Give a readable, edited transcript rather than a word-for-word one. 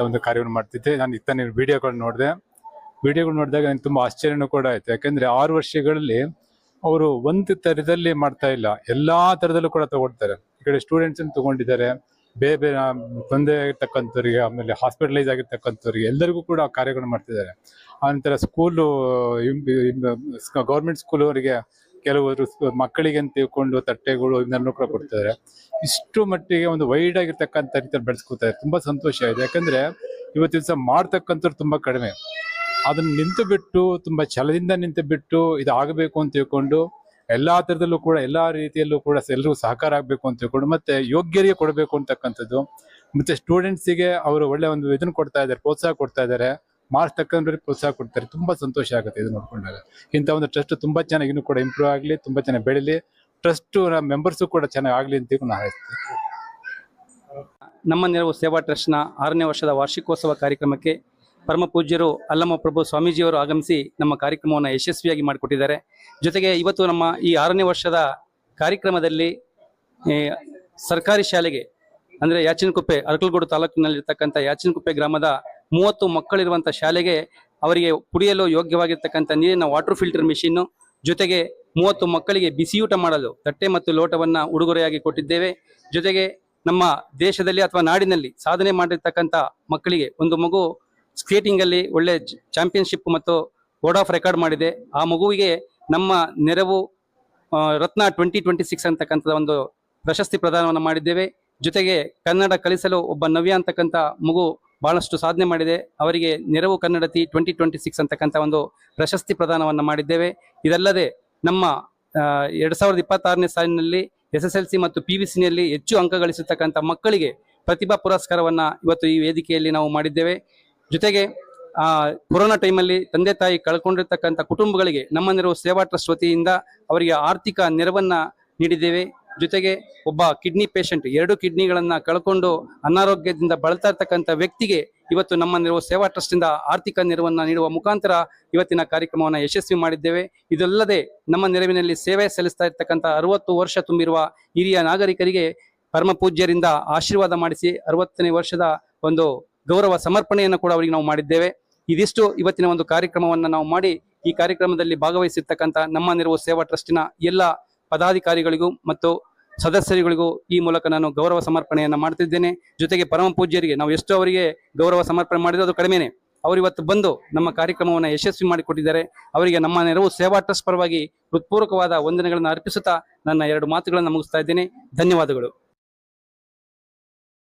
ಒಂದು ಕಾರ್ಯವನ್ನು ಮಾಡ್ತಿದ್ದೆ. ನಾನು ಇತ್ತ ವಿಡಿಯೋಗಳು ನೋಡಿದಾಗ ನನಗೆ ತುಂಬಾ ಆಶ್ಚರ್ಯನೂ ಕೂಡ ಆಯ್ತು. ಯಾಕಂದ್ರೆ 6 ವರ್ಷಗಳಲ್ಲಿ ಅವರು ಒಂದು ತರದಲ್ಲಿ ಮಾಡ್ತಾ ಇಲ್ಲ, ಎಲ್ಲಾ ತರದಲ್ಲೂ ಕೂಡ ತಗೊಳ್ತಾರೆ. ಈ ಕಡೆ ಸ್ಟೂಡೆಂಟ್ಸ್ ತಗೊಂಡಿದ್ದಾರೆ, ಬೇರೆ ಬೇರೆ ತೊಂದರೆ ಆಗಿರ್ತಕ್ಕಂಥವ್ರಿಗೆ, ಆಮೇಲೆ ಹಾಸ್ಪಿಟಲೈಸ್ ಆಗಿರ್ತಕ್ಕಂಥವ್ರಿಗೆ ಎಲ್ಲರಿಗೂ ಕೂಡ ಕಾರ್ಯಗಳು ಮಾಡ್ತಿದ್ದಾರೆ. ಆನಂತರ ಸ್ಕೂಲು ಗೌರ್ಮೆಂಟ್ ಸ್ಕೂಲ್ ಅವರಿಗೆ ಕೆಲವರು ಮಕ್ಕಳಿಗೆ ಅಂತ ತಿಳ್ಕೊಂಡು ತಟ್ಟೆಗಳು ಇದನ್ನೆಲ್ಲ ಕೂಡ ಕೊಡ್ತಿದ್ದಾರೆ. ಇಷ್ಟು ಮಟ್ಟಿಗೆ ಒಂದು ವೈಡ್ ಆಗಿರ್ತಕ್ಕಂಥ ರೀತಿಯಲ್ಲಿ ಬೆಳೆಸ್ಕೊತಾರೆ. ತುಂಬಾ ಸಂತೋಷ ಇದೆ. ಯಾಕಂದ್ರೆ ಇವತ್ತು ದಿವಸ ಮಾಡ್ತಕ್ಕಂಥವ್ರು ತುಂಬಾ ಕಡಿಮೆ. ಅದನ್ನ ನಿಂತು ಬಿಟ್ಟು, ತುಂಬಾ ಛಲದಿಂದ ನಿಂತು ಬಿಟ್ಟು ಇದು ಆಗಬೇಕು ಅಂತ ತಿಳ್ಕೊಂಡು ಎಲ್ಲಾ ತರದಲ್ಲೂ ಕೂಡ ಎಲ್ಲಾ ರೀತಿಯಲ್ಲೂ ಕೂಡ ಎಲ್ಲರಿಗೂ ಸಹಕಾರ ಆಗ್ಬೇಕು ಅಂತ ತಿಳ್ಕೊಂಡು, ಮತ್ತೆ ಯೋಗ್ಯರಿಗೆ ಕೊಡಬೇಕು ಅಂತಕ್ಕಂಥದ್ದು, ಮತ್ತೆ ಸ್ಟೂಡೆಂಟ್ಸಿಗೆ ಅವರು ಒಳ್ಳೆ ಒಂದು ಇದನ್ನ ಕೊಡ್ತಾ ಇದ್ದಾರೆ, ಪ್ರೋತ್ಸಾಹ ಕೊಡ್ತಾ ಇದ್ದಾರೆ, ಮಾರ್ಕ್ಸ್ ತಕ್ಕಂದ್ರೆ ಪ್ರೋತ್ಸಾಹ ಕೊಡ್ತಾರೆ. ತುಂಬಾ ಸಂತೋಷ ಆಗುತ್ತೆ ಇದು ನೋಡ್ಕೊಂಡಾಗ. ಇಂಥ ಒಂದು ಟ್ರಸ್ಟ್ ತುಂಬಾ ಚೆನ್ನಾಗಿ ಇನ್ನೂ ಕೂಡ ಇಂಪ್ರೂವ್ ಆಗಲಿ, ತುಂಬಾ ಚೆನ್ನಾಗಿ ಬೆಳೀಲಿ, ಟ್ರಸ್ಟ್ ಮೆಂಬರ್ಸು ಕೂಡ ಚೆನ್ನಾಗಿ ಆಗ್ಲಿ ಅಂತ ನಾನು ಹೇಳ್ತೀನಿ. ನಮ್ಮ ನೆರವು ಸೇವಾ ಟ್ರಸ್ಟ್ನ 6ನೇ ವರ್ಷದ ವಾರ್ಷಿಕೋತ್ಸವ ಕಾರ್ಯಕ್ರಮಕ್ಕೆ ಪರಮ ಪೂಜ್ಯರು ಅಲ್ಲಮ ಪ್ರಭು ಸ್ವಾಮೀಜಿಯವರು ಆಗಮಿಸಿ ನಮ್ಮ ಕಾರ್ಯಕ್ರಮವನ್ನು ಯಶಸ್ವಿಯಾಗಿ ಮಾಡಿಕೊಟ್ಟಿದ್ದಾರೆ. ಜೊತೆಗೆ ಇವತ್ತು ನಮ್ಮ ಈ 6ನೇ ವರ್ಷದ ಕಾರ್ಯಕ್ರಮದಲ್ಲಿ ಸರ್ಕಾರಿ ಶಾಲೆಗೆ ಅಂದರೆ ಯಾಚನಕುಪ್ಪೆ, ಅರಕಲಗೂಡು ತಾಲೂಕಿನಲ್ಲಿರ್ತಕ್ಕಂಥ ಯಾಚನಕುಪ್ಪೆ ಗ್ರಾಮದ 30 ಮಕ್ಕಳಿರುವಂಥ ಶಾಲೆಗೆ ಅವರಿಗೆ ಕುಡಿಯಲು ಯೋಗ್ಯವಾಗಿರ್ತಕ್ಕಂಥ ನೀರಿನ ವಾಟರ್ ಫಿಲ್ಟರ್ ಮಿಷಿನ್ನು, ಜೊತೆಗೆ 30 ಮಕ್ಕಳಿಗೆ ಬಿಸಿಯೂಟ ಮಾಡಲು ತಟ್ಟೆ ಮತ್ತು ಲೋಟವನ್ನು ಉಡುಗೊರೆಯಾಗಿ ಕೊಟ್ಟಿದ್ದೇವೆ. ಜೊತೆಗೆ ನಮ್ಮ ದೇಶದಲ್ಲಿ ಅಥವಾ ನಾಡಿನಲ್ಲಿ ಸಾಧನೆ ಮಾಡಿರ್ತಕ್ಕಂಥ ಮಕ್ಕಳಿಗೆ ಒಂದು ಮಗು ಸ್ಕೇಟಿಂಗಲ್ಲಿ ಒಳ್ಳೆ ಚಾಂಪಿಯನ್ಶಿಪ್ ಮತ್ತು ಬೋರ್ಡ್ ಆಫ್ ರೆಕಾರ್ಡ್ ಮಾಡಿದೆ. ಆ ಮಗುವಿಗೆ ನಮ್ಮ ನೆರವು ರತ್ನ 2026 ಅಂತಕ್ಕಂಥ ಒಂದು ಪ್ರಶಸ್ತಿ ಪ್ರದಾನವನ್ನು ಮಾಡಿದ್ದೇವೆ. ಜೊತೆಗೆ ಕನ್ನಡ ಕಲಿಸಲು ಒಬ್ಬ ನವ್ಯ ಅಂತಕ್ಕಂಥ ಮಗು ಬಹಳಷ್ಟು ಸಾಧನೆ ಮಾಡಿದೆ. ಅವರಿಗೆ ನೆರವು ಕನ್ನಡತಿ 2026 ಅಂತಕ್ಕಂಥ ಒಂದು ಪ್ರಶಸ್ತಿ ಪ್ರದಾನವನ್ನು ಮಾಡಿದ್ದೇವೆ. ಇದಲ್ಲದೆ ನಮ್ಮ 2026ನೇ ಸಾಲಿನಲ್ಲಿ SSLC ಮತ್ತು PVCನಲ್ಲಿ ಹೆಚ್ಚು ಅಂಕ ಗಳಿಸಿರ್ತಕ್ಕಂಥ ಮಕ್ಕಳಿಗೆ ಪ್ರತಿಭಾ ಪುರಸ್ಕಾರವನ್ನು ಇವತ್ತು ಈ ವೇದಿಕೆಯಲ್ಲಿ ನಾವು ಮಾಡಿದ್ದೇವೆ. ಜೊತೆಗೆ ಕೊರೋನಾ ಟೈಮಲ್ಲಿ ತಂದೆ ತಾಯಿ ಕಳ್ಕೊಂಡಿರ್ತಕ್ಕಂಥ ಕುಟುಂಬಗಳಿಗೆ ನಮ್ಮ ನೆರವು ಸೇವಾ ಟ್ರಸ್ಟ್ ವತಿಯಿಂದ ಅವರಿಗೆ ಆರ್ಥಿಕ ನೆರವನ್ನು ನೀಡಿದ್ದೇವೆ. ಜೊತೆಗೆ ಒಬ್ಬ ಕಿಡ್ನಿ ಪೇಷಂಟ್ 2 ಕಿಡ್ನಿಗಳನ್ನು ಕಳ್ಕೊಂಡು ಅನಾರೋಗ್ಯದಿಂದ ಬಳಲ್ತಾ ಇರ್ತಕ್ಕಂಥ ವ್ಯಕ್ತಿಗೆ ಇವತ್ತು ನಮ್ಮ ನೆರವು ಸೇವಾ ಟ್ರಸ್ಟಿಂದ ಆರ್ಥಿಕ ನೆರವನ್ನು ನೀಡುವ ಮುಖಾಂತರ ಇವತ್ತಿನ ಕಾರ್ಯಕ್ರಮವನ್ನು ಯಶಸ್ವಿ ಮಾಡಿದ್ದೇವೆ. ಇದಲ್ಲದೆ ನಮ್ಮ ನೆರವಿನಲ್ಲಿ ಸೇವೆ ಸಲ್ಲಿಸ್ತಾ ಇರ್ತಕ್ಕಂಥ 60 ವರ್ಷ ತುಂಬಿರುವ ಹಿರಿಯ ನಾಗರಿಕರಿಗೆ ಪರಮ ಪೂಜ್ಯರಿಂದ ಆಶೀರ್ವಾದ ಮಾಡಿಸಿ 60ನೇ ವರ್ಷದ ಒಂದು ಗೌರವ ಸಮರ್ಪಣೆಯನ್ನು ಕೂಡ ಅವರಿಗೆ ನಾವು ಮಾಡಿದ್ದೇವೆ. ಇದಿಷ್ಟು ಇವತ್ತಿನ ಒಂದು ಕಾರ್ಯಕ್ರಮವನ್ನು ನಾವು ಮಾಡಿ ಈ ಕಾರ್ಯಕ್ರಮದಲ್ಲಿ ಭಾಗವಹಿಸಿರ್ತಕ್ಕಂಥ ನಮ್ಮ ನೆರವು ಸೇವಾ ಟ್ರಸ್ಟಿನ ಎಲ್ಲ ಪದಾಧಿಕಾರಿಗಳಿಗೂ ಮತ್ತು ಸದಸ್ಯರುಗಳಿಗೂ ಈ ಮೂಲಕ ನಾನು ಗೌರವ ಸಮರ್ಪಣೆಯನ್ನು ಮಾಡ್ತಿದ್ದೇನೆ. ಜೊತೆಗೆ ಪರಮ ಪೂಜ್ಯರಿಗೆ ನಾವು ಎಷ್ಟು ಅವರಿಗೆ ಗೌರವ ಸಮರ್ಪಣೆ ಮಾಡಿದ್ರು ಅದು ಕಡಿಮೆನೆ. ಅವರು ಇವತ್ತು ಬಂದು ನಮ್ಮ ಕಾರ್ಯಕ್ರಮವನ್ನು ಯಶಸ್ವಿ ಮಾಡಿಕೊಟ್ಟಿದ್ದಾರೆ. ಅವರಿಗೆ ನಮ್ಮ ನೆರವು ಸೇವಾ ಟ್ರಸ್ಟ್ ಪರವಾಗಿ ಹೃತ್ಪೂರ್ವಕವಾದ ವಂದನೆಗಳನ್ನು ಅರ್ಪಿಸುತ್ತಾ ನನ್ನ 2 ಮಾತುಗಳನ್ನು ಮುಗಿಸ್ತಾ ಇದ್ದೇನೆ. ಧನ್ಯವಾದಗಳು.